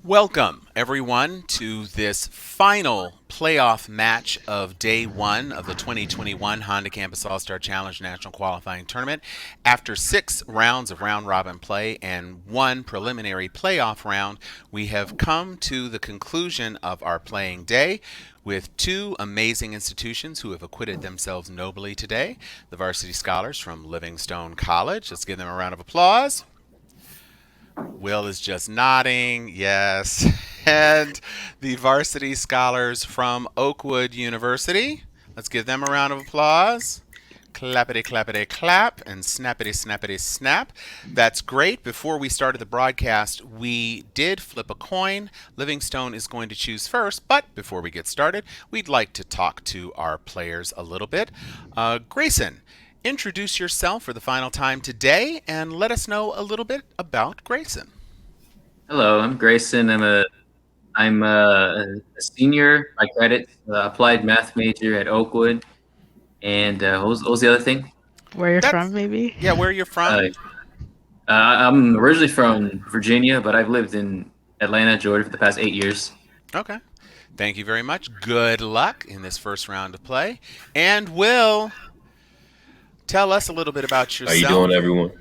Welcome, everyone, to this final playoff match of day one of the 2021 Honda Campus All Star Challenge National Qualifying Tournament. After 6 rounds of round robin play and one preliminary playoff round, we have come to the conclusion of our playing day with two amazing institutions who have acquitted themselves nobly today. The Varsity Scholars from Livingstone College. Let's give them a round of applause. Will is just nodding, yes. And the Varsity Scholars from Oakwood University. Let's give them a round of applause. Clappity, clappity, clap, and snappity, snappity, snap. That's great. Before we started the broadcast, we did flip a coin. Livingstone is going to choose first, but before we get started, we'd like to talk to our players a little bit. Grayson, introduce yourself for the final time today and let us know a little bit about Grayson. Hello, I'm Grayson. I'm a senior. My credit applied math major at Oakwood. And what was the other thing? Where you're That's from, maybe? yeah, where you're Uh, from? I'm originally from Virginia, but I've lived in Atlanta, Georgia for the past 8 years. Okay. Thank you very much. Good luck in this first round of play. And Will, tell us a little bit about How you doing, yourself. everyone?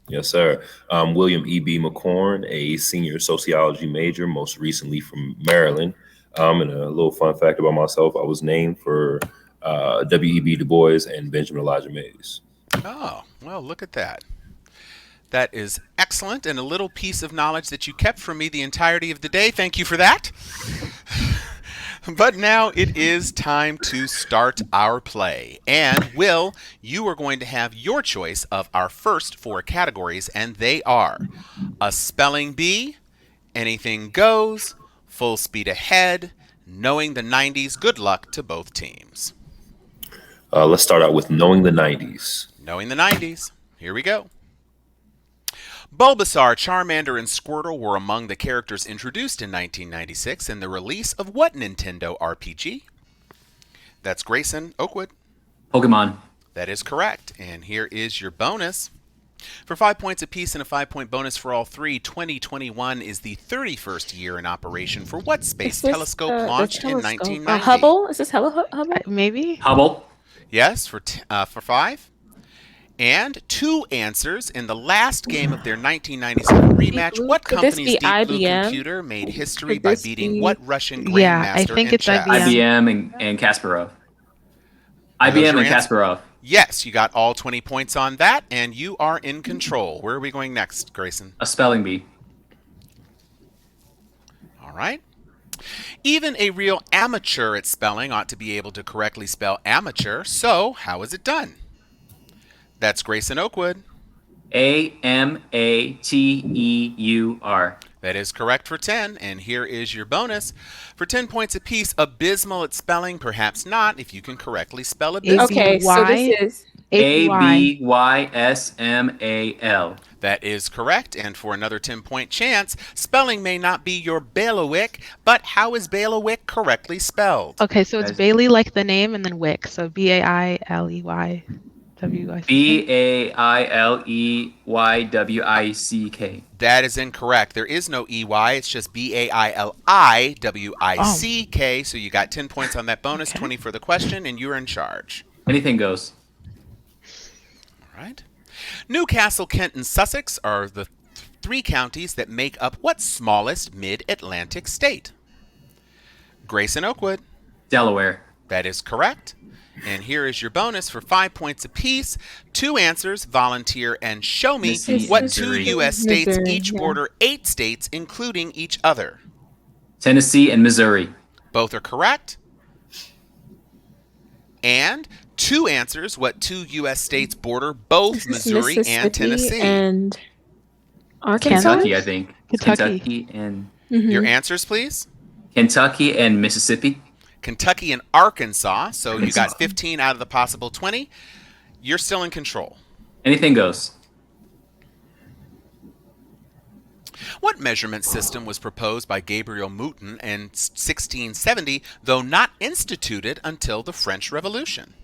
Yes, sir. I'm William E.B. McCorn, a senior sociology major, most recently from Maryland. And a little fun fact about myself, I was named for W.E.B. Du Bois and Benjamin Elijah Mays. Oh, well, look at that. That is excellent and a little piece of knowledge that you kept from me the entirety of the day. Thank you for that. But now it is time to start our play. And Will, you are going to have your choice of our first four categories, and they are a spelling bee, anything goes, full speed ahead, knowing the 90s. Good luck to both teams. Let's start out with knowing the 90s. Knowing the 90s. Here we go. Bulbasaur, Charmander, and Squirtle were among the characters introduced in 1996 in the release of what Nintendo RPG? That's Grayson Oakwood. Pokemon. That is correct. And here is your bonus. For 5 points apiece and a 5-point bonus for all three, 2021 is the 31st year in operation for what space Is this, telescope the launched in telescope? 1990? Hubble? Is this Hubble? Maybe? Hubble. Yes, for 5. And 2 answers in the last game of their 1997 rematch. Blue? What Could this company's be Deep Blue IBM? computer made history Could by this beating be- what Russian Yeah, I grandmaster think in it's chess? IBM. IBM and Kasparov. Are those IBM your and answers? Kasparov. Yes, you got all 20 points on that, and you are in control. Where are we going next, Grayson? A spelling bee. All right. Even a real amateur at spelling ought to be able to correctly spell amateur, so how is it done? That's Grayson Oakwood. Amateur. That is correct for 10, and here is your bonus. For 10 points apiece, abysmal at spelling, perhaps not, if you can correctly spell abysmal. Okay, so this is ABY. ABYSMAL. That is correct, and for another 10-point chance, spelling may not be your bailiwick, but how is bailiwick correctly spelled? Okay, so it's Guys. Bailey like the name and then Wick. So BAILEYWICK. BAILEYWICK. That is incorrect. There is no EY, it's just BAILIWICK, so you got 10 points on that bonus, Okay. 20 for the question, and you're in charge. Anything goes. All right. Newcastle, Kent, and Sussex are the 3 counties that make up what smallest mid-Atlantic state? Grayson Oakwood. Delaware. That is correct. And here is your bonus for 5 points apiece. 2 answers, volunteer and show me what 2 Missouri. U.S. states Missouri, each yeah. border 8 states, including each other. Tennessee and Missouri. Both are correct. And 2 answers, what 2 U.S. states border both this is Missouri and Mississippi Tennessee. and Arkansas. Kentucky, I think. Kentucky. and Your answers, please. Kentucky and Mississippi. Kentucky and Arkansas. So you got 15 out of the possible 20. You're still in control. Anything goes. What measurement system was proposed by Gabriel Mouton in 1670, though not instituted until the French Revolution?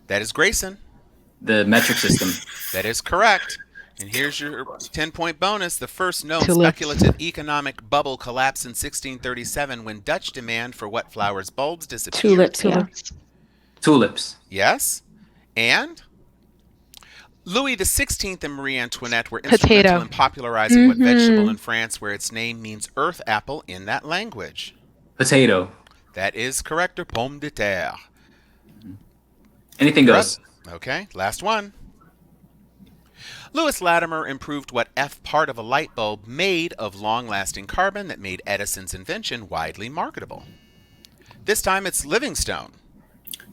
That is Grayson. The metric system. That is correct. And here's your 10-point bonus. The first known Tulips. speculative economic bubble collapsed in 1637 when Dutch demand for what flower's bulbs disappeared. Tulips. Yeah. Tulips. Tulips. Yes. And Louis XVI and Marie Antoinette were Potato. instrumental in popularizing what Mhm. vegetable in France where its name means earth apple in that language. Potato. That is correct, or pomme de terre. Anything You're goes. up. Okay, last one. Lewis Latimer improved what F part of a light bulb made of long-lasting carbon that made Edison's invention widely marketable. This time it's Livingstone.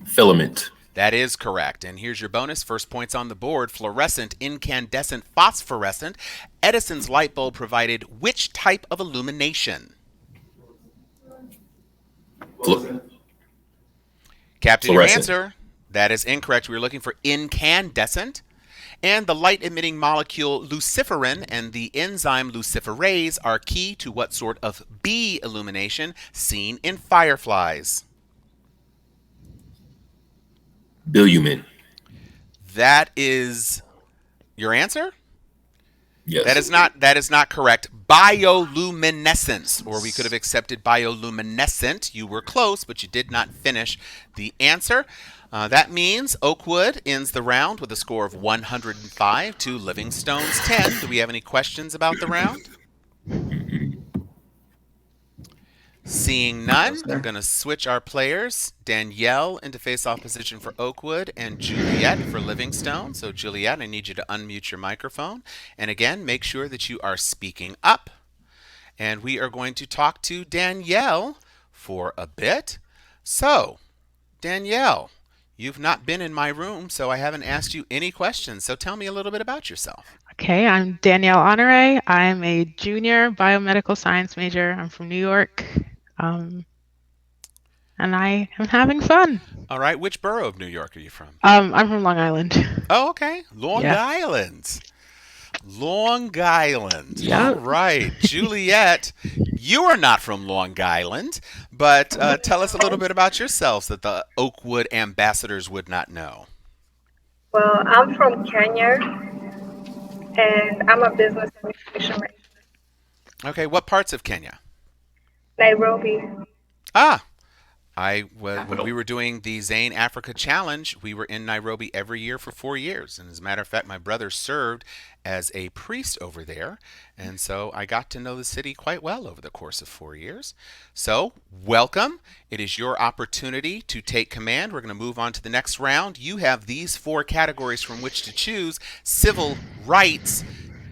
Filament. That is correct. And here's your bonus. First points on the board. Fluorescent, incandescent, phosphorescent. Edison's light bulb provided which type of illumination? Captain, your Fluorescent. answer. That is incorrect. We were looking for incandescent. And the light-emitting molecule luciferin and the enzyme luciferase are key to what sort of bee illumination seen in fireflies? Billumin. That is your answer? Yes. That is not correct. Bioluminescence, or we could have accepted bioluminescent. You were close, but you did not finish the answer. That means Oakwood ends the round with a score of 105 to Livingstone's 10. Do we have any questions about the round? Seeing none, I'm going to switch our players. Danielle into face-off position for Oakwood and Juliet for Livingstone. So Juliet, I need you to unmute your microphone. And again, make sure that you are speaking up. And we are going to talk to Danielle for a bit. So, Danielle, you've not been in my room, so I haven't asked you any questions. So tell me a little bit about yourself. Okay, I'm Danielle Honore. I'm a junior biomedical science major. I'm from New York. And I am having fun. All right, which borough of New York are you from? I'm from Long Island. Oh, okay. Long Yeah. Island. Long Island. Yeah. All right. Juliet, you are not from Long Island, but tell us a little bit about yourselves that the Oakwood ambassadors would not know. Well, I'm from Kenya, and I'm a business administration major. Okay, what parts of Kenya? Nairobi. When we were doing the Zane Africa Challenge, we were in Nairobi every year for 4 years. And as a matter of fact, my brother served as a priest over there. And so I got to know the city quite well over the course of 4 years. So, welcome. It is your opportunity to take command. We're going to move on to the next round. You have these 4 categories from which to choose: civil rights,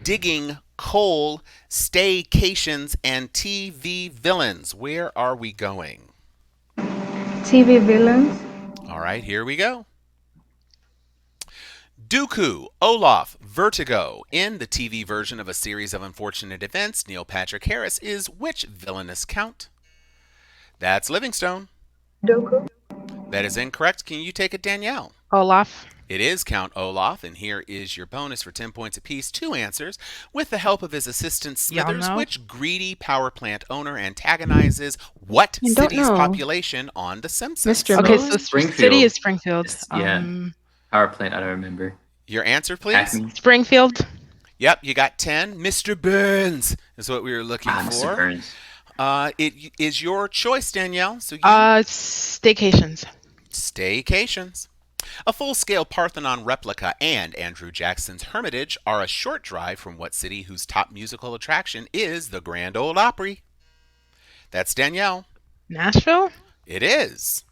digging coal, staycations, and TV villains. Where are we going? TV villains. All right, here we go. Dooku, Olaf, Vertigo. In the TV version of a series of unfortunate events, Neil Patrick Harris is which villainous count? That's Livingstone. Dooku. That is incorrect. Can you take it, Danielle? Olaf. It is Count Olaf, and here is your bonus for 10 points apiece. 2 answers. With the help of his assistant Smithers, know. which greedy power plant owner antagonizes what I don't city's know. population on The Simpsons? Mr. Okay, Moon? so Springfield. city is Springfield. Yeah. Power plant, I don't remember. Your answer, please? Acme. Springfield. Yep, you got 10. Mr. Burns is what we were looking Mr. for. Burns. It is your choice, Danielle. So you Staycations. staycations. A full-scale Parthenon replica and Andrew Jackson's Hermitage are a short drive from what city whose top musical attraction is the Grand Ole Opry? That's Danielle. Nashville. It is.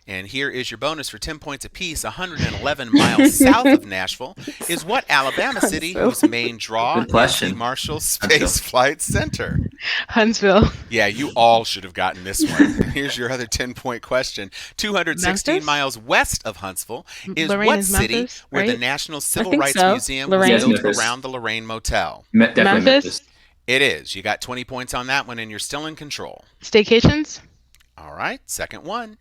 And here is your bonus for 10 points apiece. 111 miles south of Nashville is what Alabama city whose main draw Good is the question. Marshall Space Flight Center? Huntsville. Yeah, you all should have gotten this one. Here's your other 10-point question. 216 Memphis? miles west of Huntsville is Lorraine what is city Memphis, where the right? National Civil think Rights so. Museum Lorraine. was built Memphis. around the Lorraine Motel? Definitely Memphis? Memphis. It is. You got 20 points on that one, and you're still in control. Staycations. All right, second one.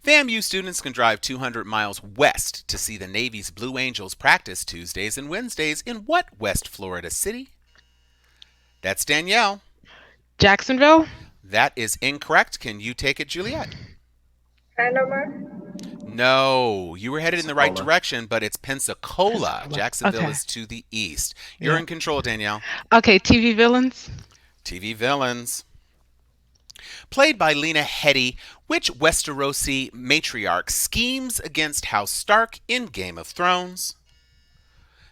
FAMU students can drive 200 miles west to see the Navy's Blue Angels practice Tuesdays and Wednesdays in what West Florida city? That's Danielle. Jacksonville. That is incorrect. Can you take it, Juliet? Panama. No, you were headed in the right Pensacola. direction, but it's Pensacola. Pensacola. Jacksonville Okay. is to the east. You're Yeah. in control, Danielle. Okay, TV villains. TV villains. Played by Lena Headey, which Westerosi matriarch schemes against House Stark in Game of Thrones?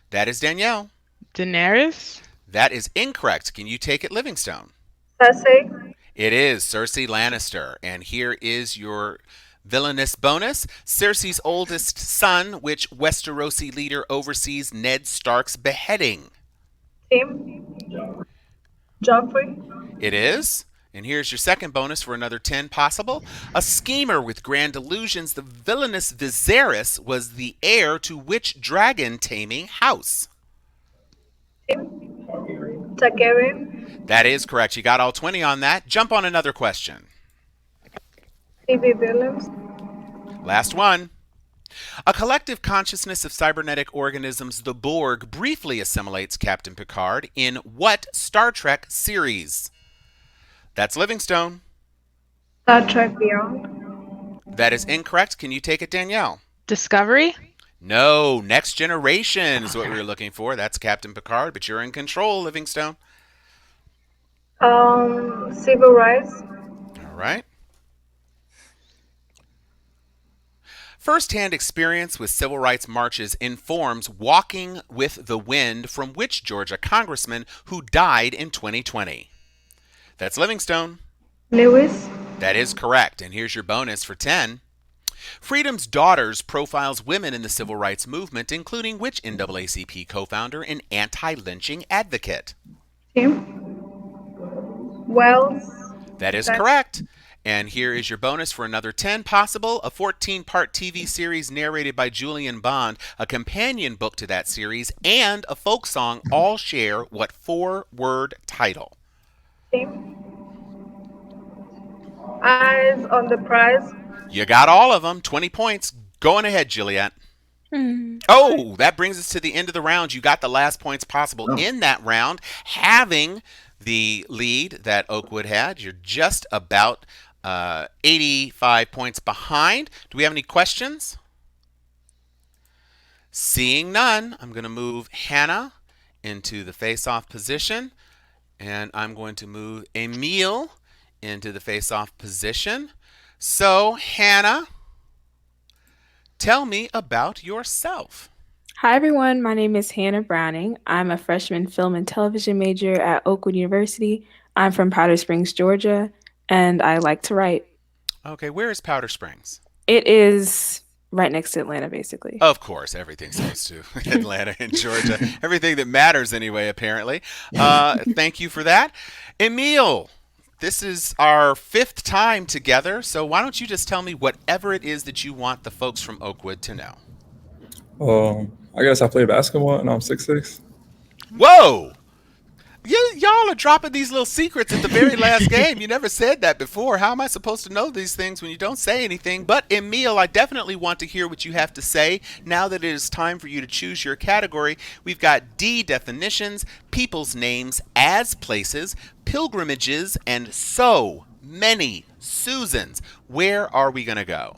That is Danielle. Daenerys. That is incorrect. Can you take it, Livingstone? Cersei. It is Cersei Lannister. And here is your villainous bonus. Cersei's oldest son, which Westerosi leader oversees Ned Stark's beheading? Tim. Joffrey. It is. And here's your second bonus for another 10 possible. A schemer with grand illusions, the villainous Viserys was the heir to which dragon taming house? Targaryen. That is correct. You got all 20 on that. Jump on another question. TV villains. Last one. A collective consciousness of cybernetic organisms, the Borg, briefly assimilates Captain Picard in what Star Trek series? That's Livingstone. Star Trek Beyond. That is incorrect. Can you take it, Danielle? Discovery. No, Next Generation is what we were looking for. That's Captain Picard, but you're in control, Livingstone. Civil rights. All right. First-hand experience with civil rights marches informs Walking with the Wind from which Georgia congressman who died in 2020? That's Livingstone. Lewis. That is correct. And here's your bonus for 10. Freedom's Daughters profiles women in the civil rights movement, including which NAACP co-founder and anti-lynching advocate? Tim. Wells. That is correct. And here is your bonus for another 10 possible. A 14-part TV series narrated by Julian Bond, a companion book to that series, and a folk song all share what 4-word title? Tim. Eyes on the prize. You got all of them. 20 points. Going ahead, Juliet. Oh, that brings us to the end of the round. You got the last points possible in that round, having the lead that Oakwood had. You're just about 85 points behind. Do we have any questions? Seeing none, I'm going to move Hannah into the face-off position, and I'm going to move Emil into the face-off position. So, Hannah, tell me about yourself. Hi, everyone. My name is Hannah Browning. I'm a freshman film and television major at Oakwood University. I'm from Powder Springs, Georgia, and I like to write. Okay, where is Powder Springs? It is right next to Atlanta, basically. Of course, everything's close to Atlanta and Georgia. Everything that matters anyway, apparently. Thank you for that. Emil, this is our 5th time together, so why don't you just tell me whatever it is that you want the folks from Oakwood to know? I guess I play basketball and I'm 6'6". Whoa! Y'all are dropping these little secrets at the very last game. You never said that before. How am I supposed to know these things when you don't say anything? But Emil, I definitely want to hear what you have to say now that it is time for you to choose your category. We've got D, definitions, people's names as places, pilgrimages, and so many Susans. Where are we going to go?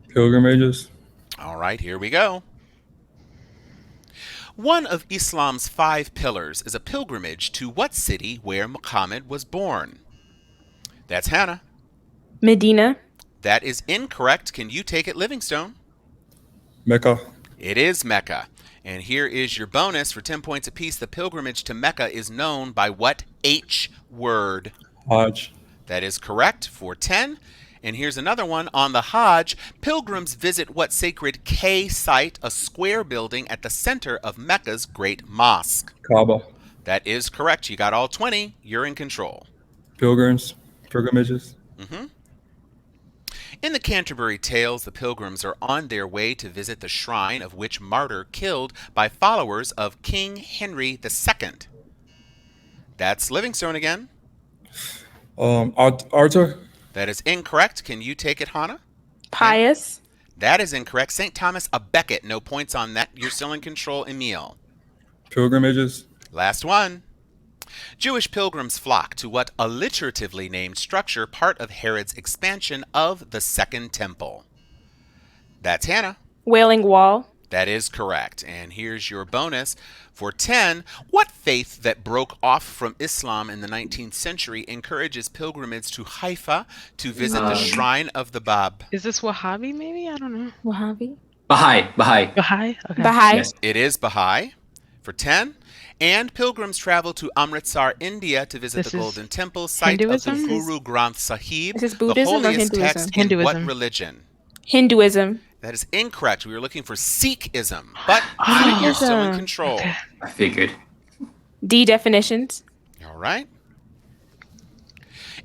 Pilgrimages. All right, here we go. One of Islam's 5 pillars is a pilgrimage to what city where Muhammad was born? That's Hannah. Medina. That is incorrect. Can you take it, Livingstone? Mecca. It is Mecca. And here is your bonus for 10 points apiece. The pilgrimage to Mecca is known by what H word? Hajj. That is correct for 10. And here's another one. On the Hajj, pilgrims visit what sacred K site, a square building at the center of Mecca's great mosque? Kaaba. That is correct. You got all 20. You're in control. Pilgrimages. In the Canterbury Tales, the pilgrims are on their way to visit the shrine of which martyr killed by followers of King Henry II? That's Livingstone again. Arthur. That is incorrect. Can you take it, Hannah? Pius. That is incorrect. St. Thomas a Becket. No points on that. You're still in control, Emil. Pilgrimages. Last one. Jewish pilgrims flock to what alliteratively named structure, part of Herod's expansion of the Second Temple? That's Hannah. Wailing Wall. That is correct. And here's your bonus for 10. What faith that broke off from Islam in the 19th century encourages pilgrims to Haifa to visit the shrine of the Bab? Is this Wahhabi maybe? I don't know. Wahhabi. Baha'i. Baha'i? Okay. Baha'i. Yes. It is Baha'i for 10. And pilgrims travel to Amritsar, India to visit This the is Golden Temple, site Hinduism? of the Guru Granth Sahib, This is the Buddhism or holiest Hinduism? text in what Hinduism. religion? Hinduism. That is incorrect. We were looking for Sikhism, but Oh. you're still in Sikhism. control. Okay. I figured. D definitions. All right.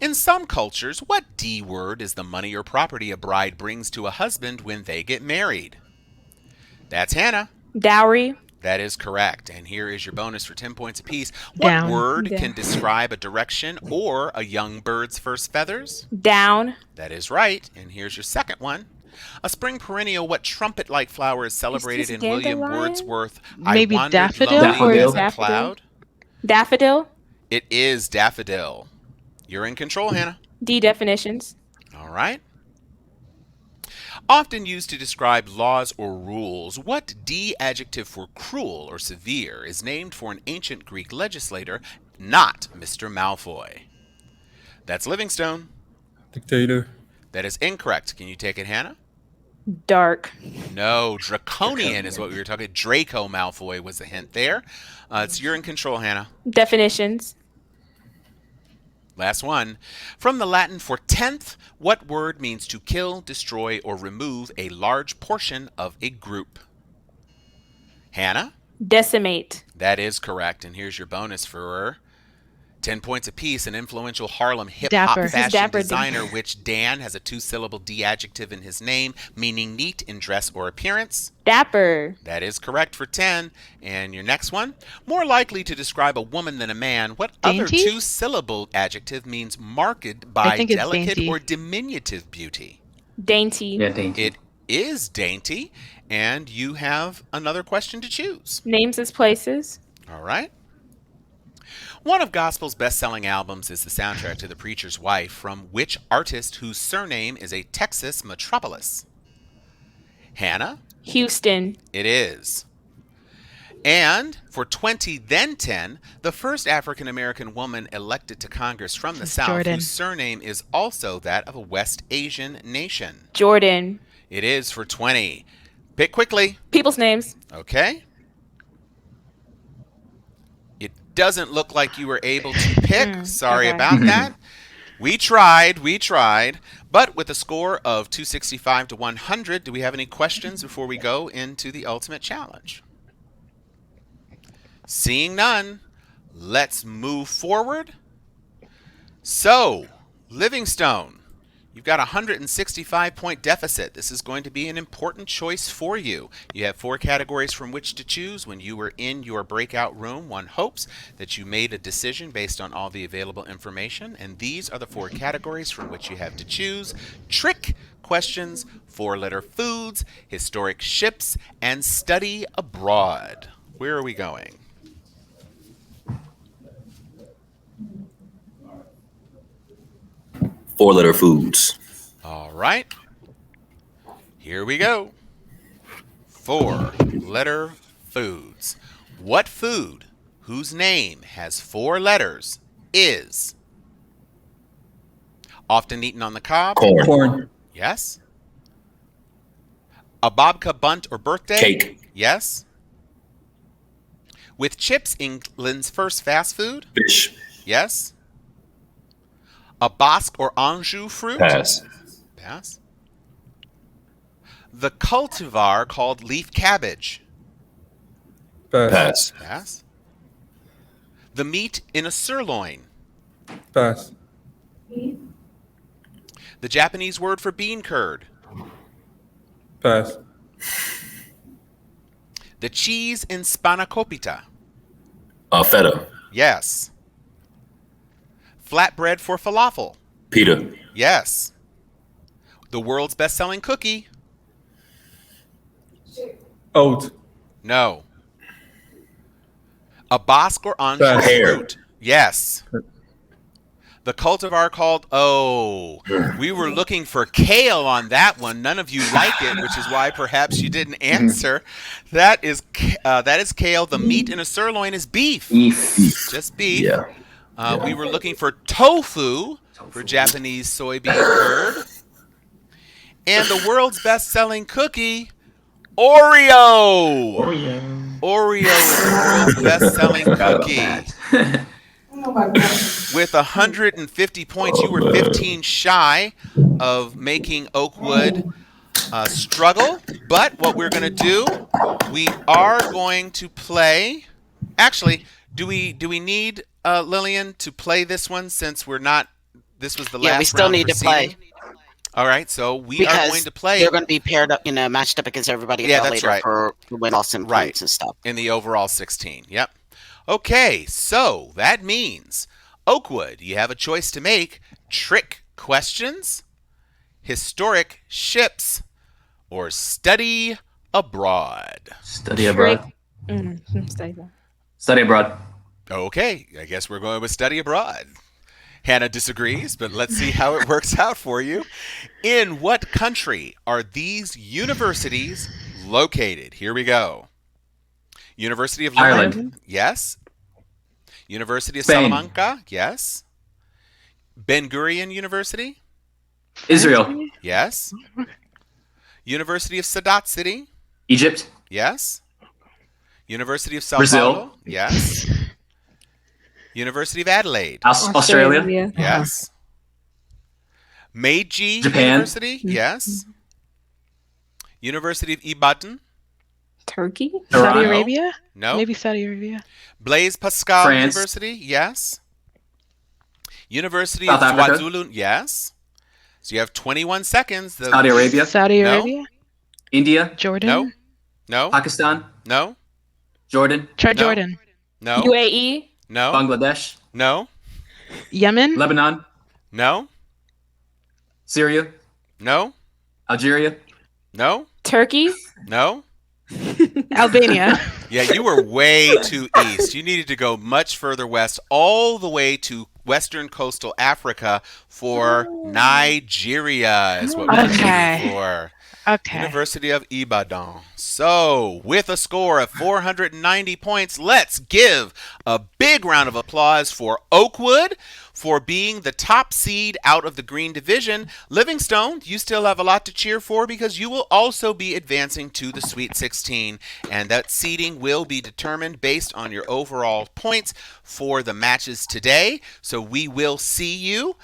In some cultures, what D word is the money or property a bride brings to a husband when they get married? That's Hannah. Dowry. That is correct. And here is your bonus for 10 points apiece. What Down. word Down. can describe a direction or a young bird's first feathers? Down. That is right. And here's your second one. A spring perennial, what trumpet-like flower is celebrated this in William dandelion? Wordsworth' Maybe I Wandered daffodil? Lonely Or as a daffodil? Cloud? Daffodil. It is daffodil. You're in control, Hannah. D definitions. All right. Often used to describe laws or rules, what D adjective for cruel or severe is named for an ancient Greek legislator, not Mr. Malfoy? That's Livingstone. Dictator. That is incorrect. Can you take it, Hannah? Dark. No, draconian is what we were talking. Draco Malfoy was the hint there. You're in control, Hannah. Definitions. Last one. From the Latin for tenth, what word means to kill, destroy, or remove a large portion of a group? Hannah? Decimate. That is correct. And here's your bonus for 10 points apiece. An influential Harlem hip-hop Dapper. This is fashion Dapper Dan. designer, which Dan has a two-syllable D adjective in his name, meaning neat in dress or appearance. Dapper. That is correct for 10. And your next one. More likely to describe a woman than a man, what other Dainty? two-syllable adjective means marked I by think it's delicate dainty. or diminutive beauty? Dainty. Yeah, dainty. It is dainty. And you have another question to choose. Names as places. All right. One of gospel's best-selling albums is the soundtrack to The Preacher's Wife, from which artist whose surname is a Texas metropolis? Hannah? Houston. It is. And for 20, then 10, the first African-American woman elected to Congress from the This is South, Jordan. whose surname is also that of a West Asian nation. Jordan. It is for 20. Pick quickly. People's names. Okay. It doesn't look like you were able to pick. Sorry okay. about that. We tried. But with a score of 265 to 100, do we have any questions before we go into the ultimate challenge? Seeing none, let's move forward. So, Livingstone, you've got a 165-point deficit. This is going to be an important choice for you. You have 4 categories from which to choose. When you were in your breakout room, one hopes that you made a decision based on all the available information. And these are the 4 categories from which you have to choose: trick questions, 4-letter foods, historic ships, and study abroad. Where are we going? Four-letter foods. All right. Here we go. 4-letter foods. What food whose name has 4 letters is often eaten on the cob? Corn. Corn. Yes. A babka bunt or birthday? Cake. Yes. With chips, England's first fast food? Fish. Yes. A Basque or Anjou fruit? Pass. Pass. The cultivar called leaf cabbage? Pass. Pass. Pass. The meat in a sirloin? Pass. The Japanese word for bean curd? Pass. The cheese in spanakopita? Feta. Yes. Flatbread for falafel? Pita. Yes. The world's best-selling cookie? Oat. No. A Basque or Anjou Pass. Pear. fruit? Yes. The The cultivar called, we were looking for kale on that one. None of you like it, which is why perhaps you didn't answer. That is kale. The meat in a sirloin is beef. Beef. Just beef. Yeah. We were looking for tofu for Japanese soybean curd. And the world's best-selling cookie, Oreo. Oreo is the world's best-selling cookie. With 150 points, you were 15 shy of making Oakwood struggle. But what we're going to do, we are going to play. Actually, do we need Lillian to play this one since we're not? This was the last round. Yeah, we still need to play. All right, so we Because are going to play. They're going to be paired up, matched up against everybody else later right. for win all some points and stuff. In the overall 16. Yep. Okay, so that means, Oakwood, you have a choice to make: trick questions, historic ships, or study abroad. Study abroad. Study abroad. Study abroad. Okay, I guess we're going with study abroad. Hannah disagrees, but let's see how it works out for you. In what country are these universities located? Here we go. University of Ireland. London? Yes. University of Spain. Salamanca? Yes. Ben Gurion University? Israel. Yes. University of Sadat City? Egypt. Yes. University of Sao Brazil. Paulo? Yes. University of Adelaide? Australia. Yes. Meiji Japan. University? Yes. University of Ibadan? Turkey. Saudi No. Arabia? No. Maybe Saudi Arabia. Blaise Pascal France. University? Yes. University South of Africa. KwaZulu? Yes. So you have 21 seconds. Saudi Arabia. Saudi No. Arabia? India. Jordan? No. No. Pakistan. No. Jordan. No. Jordan. No. UAE. No. Bangladesh. No. Yemen? Lebanon. No. Syria. No. Algeria. No. Turkey. No. Albania? Yeah, you were way too east. You needed to go much further west, all the way to western coastal Africa for Nigeria is what we're Okay. looking for. Okay. University of Ibadan. So, with a score of 490 points, let's give a big round of applause for Oakwood for being the top seed out of the Green Division. Livingstone, you still have a lot to cheer for because you will also be advancing to the Sweet 16, and that seeding will be determined based on your overall points for the matches today. So we will see you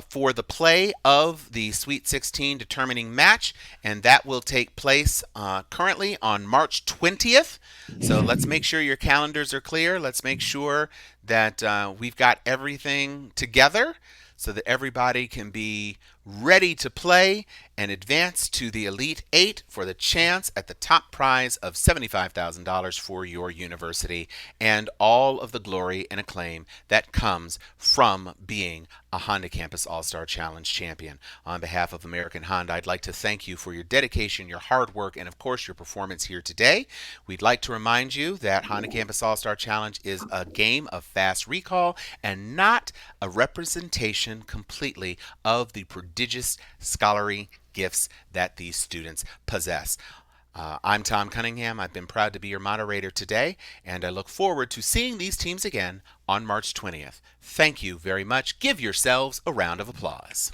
for the play of the Sweet 16 determining match, and that will take place currently on March 20th. So let's make sure your calendars are clear. Let's make sure that we've got everything together so that everybody can be ready to play and advance to the Elite Eight for the chance at the top prize of $75,000 for your university and all of the glory and acclaim that comes from being a Honda Campus All-Star Challenge champion. On behalf of American Honda, I'd like to thank you for your dedication, your hard work, and of course your performance here today. We'd like to remind you that Honda Campus All-Star Challenge is a game of fast recall and not a representation completely of the prodigious scholarly gifts that these students possess. I'm Tom Cunningham. I've been proud to be your moderator today, and I look forward to seeing these teams again on March 20th. Thank you very much. Give yourselves a round of applause.